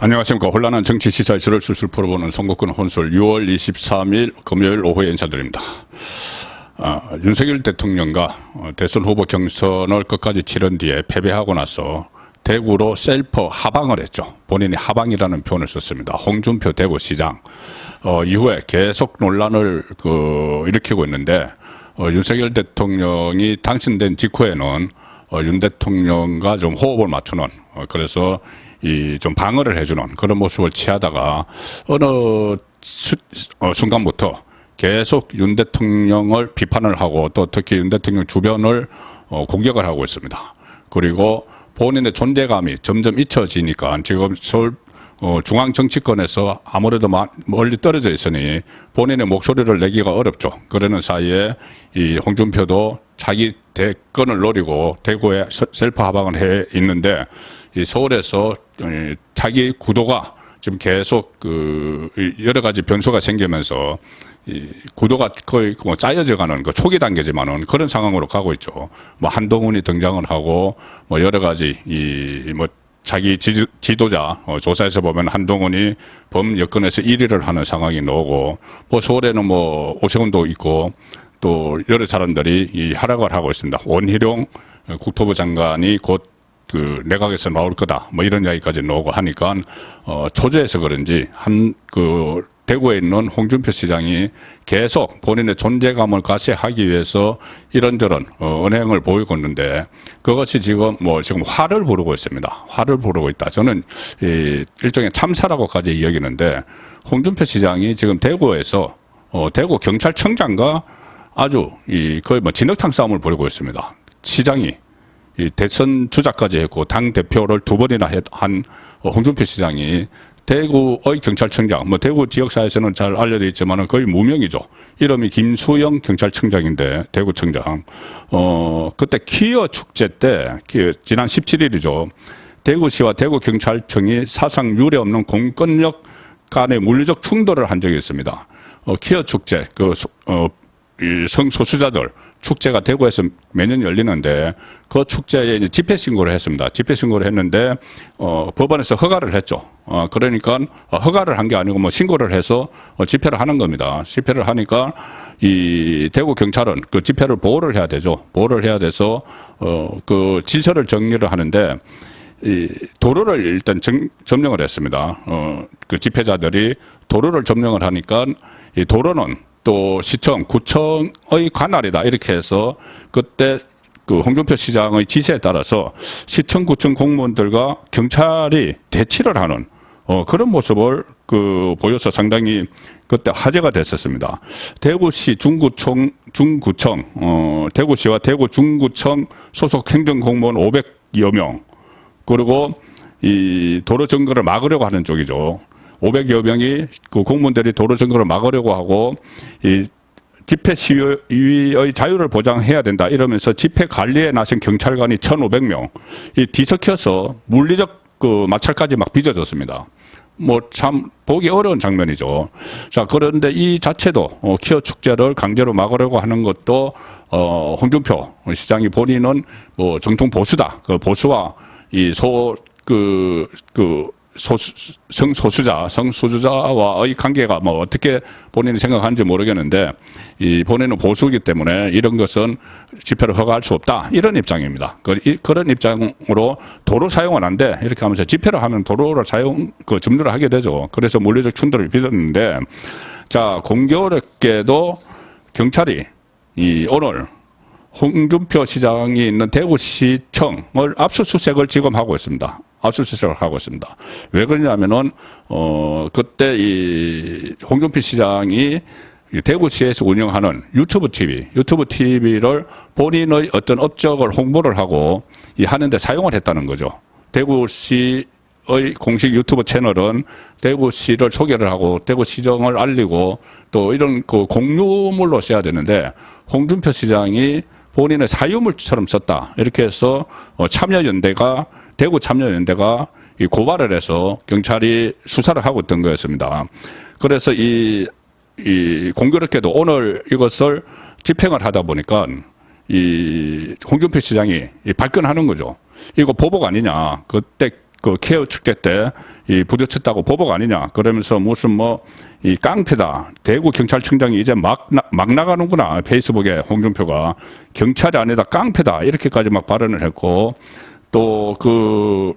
안녕하십니까. 혼란한 정치 시사 이슈를 술술 풀어보는 선거권 혼술 6월 23일 금요일 오후에 인사드립니다. 윤석열 대통령과 대선 후보 경선을 끝까지 치른 뒤에 패배하고 나서 대구로 셀프 하방을 했죠. 본인이 하방이라는 표현을 썼습니다. 홍준표 대구시장 이후에 계속 논란을 일으키고 있는데 윤석열 대통령이 당선된 직후에는 윤 대통령과 좀 호흡을 맞추는 그래서 좀 방어를 해주는 그런 모습을 취하다가 어느 순간부터 계속 윤 대통령을 비판을 하고 또 특히 윤 대통령 주변을 공격을 하고 있습니다. 그리고 본인의 존재감이 점점 잊혀지니까 지금 서울 중앙 정치권에서 아무래도 멀리 떨어져 있으니 본인의 목소리를 내기가 어렵죠. 그러는 사이에 이 홍준표도 자기 대권을 노리고 대구에 셀프 하방을 해 있는데 이 서울에서 자기 구도가 지금 계속 여러 가지 변수가 생기면서 이 구도가 거의 짜여져가는 초기 단계지만은 그런 상황으로 가고 있죠. 한동훈이 등장을 하고 여러 가지 자기 지도자 조사에서 보면 한동훈이 범여권에서 1위를 하는 상황이 나오고 서울에는 오세훈도 있고 또 여러 사람들이 하락을 하고 있습니다. 원희룡 국토부 장관이 곧 내각에서 나올 거다 이런 이야기까지 나오고 하니까 초조해서 그런지 대구에 있는 홍준표 시장이 계속 본인의 존재감을 과시하기 위해서 이런저런 언행을 보이고 있는데 그것이 지금 화를 부르고 있습니다. 화를 부르고 있다. 저는 일종의 참사라고까지 여기는데 홍준표 시장이 지금 대구에서 대구 경찰청장과 아주 거의 진흙탕 싸움을 벌이고 있습니다. 시장이 대선 주자까지 했고 당 대표를 2번이나 한 홍준표 시장이 대구의 경찰청장, 대구 지역사회에서는 잘 알려져 있지만 거의 무명이죠. 이름이 김수영 경찰청장인데 대구청장. 그때 키어 축제 때 지난 17일이죠. 대구시와 대구경찰청이 사상 유례 없는 공권력 간의 물리적 충돌을 한 적이 있습니다. 키어 축제, 이 성소수자들 축제가 대구에서 매년 열리는데 그 축제에 이제 집회 신고를 했습니다. 집회 신고를 했는데 법원에서 허가를 했죠. 그러니까 허가를 한 게 아니고 신고를 해서 집회를 하는 겁니다. 집회를 하니까 이 대구 경찰은 그 집회를 보호를 해야 되죠. 보호를 해야 돼서 그 질서를 정리를 하는데 이 도로를 일단 점령을 했습니다. 그 집회자들이 도로를 점령을 하니까 이 도로는 또 시청, 구청의 관할이다 이렇게 해서 그때 홍준표 시장의 지시에 따라서 시청, 구청 공무원들과 경찰이 대치를 하는 그런 모습을 보여서 상당히 그때 화제가 됐었습니다. 대구시 중구청, 대구시와 대구 중구청 소속 행정공무원 500여 명 그리고 이 도로 점거를 막으려고 하는 쪽이죠. 500여 명이 공무원들이 도로 점거를 막으려고 하고 이 집회 시위의 자유를 보장해야 된다 이러면서 집회 관리에 나선 경찰관이 1,500명 이 뒤섞여서 물리적 마찰까지 막 빚어졌습니다. 참 보기 어려운 장면이죠. 자, 그런데 이 자체도 키어 축제를 강제로 막으려고 하는 것도 홍준표 시장이 본인은 정통 보수다. 보수와 이 성소수자와의 관계가 어떻게 본인이 생각하는지 모르겠는데 본인은 보수이기 때문에 이런 것은 집회를 허가할 수 없다 이런 입장입니다. 그런 입장으로 도로 사용은 안 돼 이렇게 하면서 집회를 하면 도로를 점유를 하게 되죠. 그래서 물리적 충돌을 빚었는데 자 공교롭게도 경찰이 오늘 홍준표 시장이 있는 대구시청을 압수수색을 지금 하고 있습니다. 압수수색을 하고 있습니다. 왜 그러냐면은, 그때 이 홍준표 시장이 대구시에서 운영하는 유튜브 TV를 본인의 어떤 업적을 홍보를 하고 하는데 사용을 했다는 거죠. 대구시의 공식 유튜브 채널은 대구시를 소개를 하고 대구시정을 알리고 또 이런 공유물로 써야 되는데 홍준표 시장이 본인의 사유물처럼 썼다. 이렇게 해서 대구 참여연대가 고발을 해서 경찰이 수사를 하고 있던 거였습니다. 그래서 공교롭게도 오늘 이것을 집행을 하다 보니까 홍준표 시장이 발끈하는 거죠. 이거 보복 아니냐. 그때 케어 축제 때 이 부딪혔다고 보복 아니냐 그러면서 무슨 뭐 이 깡패다 대구 경찰청장이 이제 막 나가는구나 페이스북에 홍준표가 경찰이 아니다 깡패다 이렇게까지 막 발언을 했고 또 그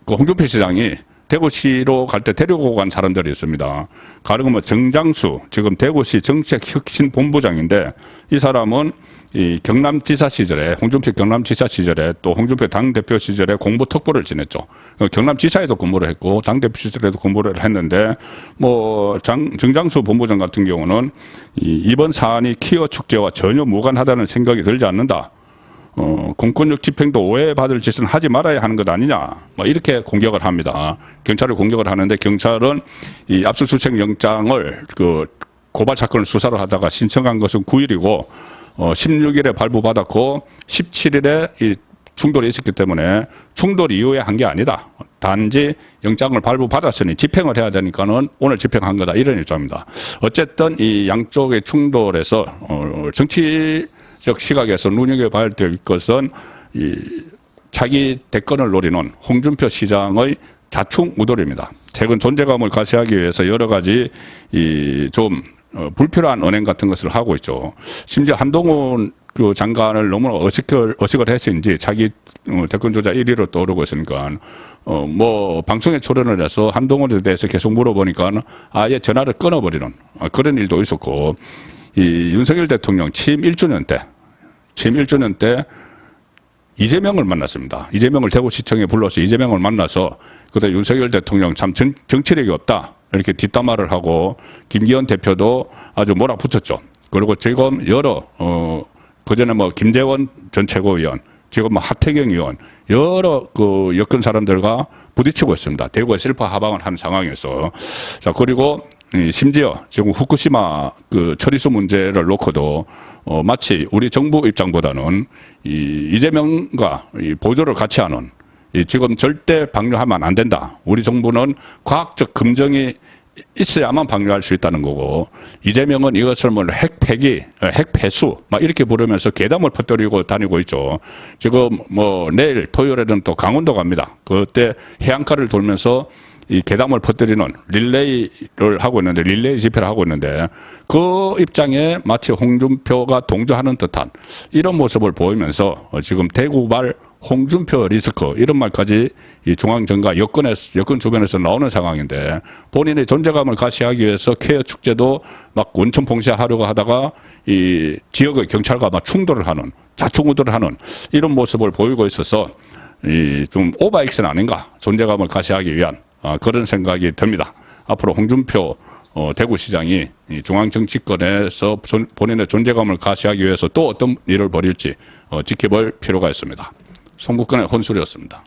홍준표 시장이 대구시로 갈 때 데리고 간 사람들이 있습니다. 가령 뭐 정장수 지금 대구시 정책혁신본부장인데 이 사람은 이 경남지사 시절에 홍준표 경남지사 시절에 또 홍준표 당대표 시절에 공보특보를 지냈죠. 경남지사에도 근무를 했고 당대표 시절에도 근무를 했는데 뭐 정장수 본부장 같은 경우는 이번 사안이 키어 축제와 전혀 무관하다는 생각이 들지 않는다. 공권력 집행도 오해받을 짓은 하지 말아야 하는 것 아니냐. 뭐 이렇게 공격을 합니다. 경찰을 공격을 하는데 경찰은 이 압수수색 영장을 그 고발 사건을 수사를 하다가 신청한 것은 9일이고 16일에 발부받았고 17일에 이 충돌이 있었기 때문에 충돌 이후에 한 게 아니다. 단지 영장을 발부받았으니 집행을 해야 되니까는 오늘 집행한 거다. 이런 입장입니다. 어쨌든 이 양쪽의 충돌에서 정치적 시각에서 눈여겨봐야 될 것은 이 자기 대권을 노리는 홍준표 시장의 자충우돌입니다. 최근 존재감을 과시하기 위해서 여러 가지 좀 불필요한 언행 같은 것을 하고 있죠. 심지어 한동훈 그 장관을 너무 어식을 했는지 자기 대권 주자 1위로 떠오르고 있으니까 뭐 방송에 출연을 해서 한동훈에 대해서 계속 물어보니까 아예 전화를 끊어버리는 그런 일도 있었고 이 윤석열 대통령 취임 1주년 때 이재명을 만났습니다. 이재명을 대구시청에 불러서 이재명을 만나서 그때 윤석열 대통령 참 정치력이 없다. 이렇게 뒷담화를 하고 김기현 대표도 아주 몰아붙였죠. 그리고 지금 그전에 뭐 김재원 전 최고위원, 지금 뭐 하태경 의원, 여러 그 여권 사람들과 부딪히고 있습니다. 대구에 실파 하방을 한 상황에서. 자, 그리고 심지어 지금 후쿠시마 그 처리수 문제를 놓고도 마치 우리 정부 입장보다는 이재명과 보조를 같이 하는 지금 절대 방류하면 안 된다. 우리 정부는 과학적 검증이 있어야만 방류할 수 있다는 거고 이재명은 이것을 뭐 핵폐수 막 이렇게 부르면서 괴담을 퍼뜨리고 다니고 있죠. 지금 뭐 내일 토요일에는 또 강원도 갑니다. 그때 해안가를 돌면서 이 괴담을 퍼뜨리는 릴레이를 하고 있는데 릴레이 집회를 하고 있는데 그 입장에 마치 홍준표가 동조하는 듯한 이런 모습을 보이면서 지금 대구발 홍준표 리스크 이런 말까지 이 중앙정가 여권 주변에서 나오는 상황인데 본인의 존재감을 과시하기 위해서 케어 축제도 막 원천 봉쇄하려고 하다가 이 지역의 경찰과 막 충돌을 하는 자충우돌을 하는 이런 모습을 보이고 있어서 좀 오버액션 아닌가 존재감을 과시하기 위한 그런 생각이 듭니다. 앞으로 홍준표 대구시장이 중앙 정치권에서 본인의 존재감을 과시하기 위해서 또 어떤 일을 벌일지 지켜볼 필요가 있습니다. 송국근의 혼술이었습니다.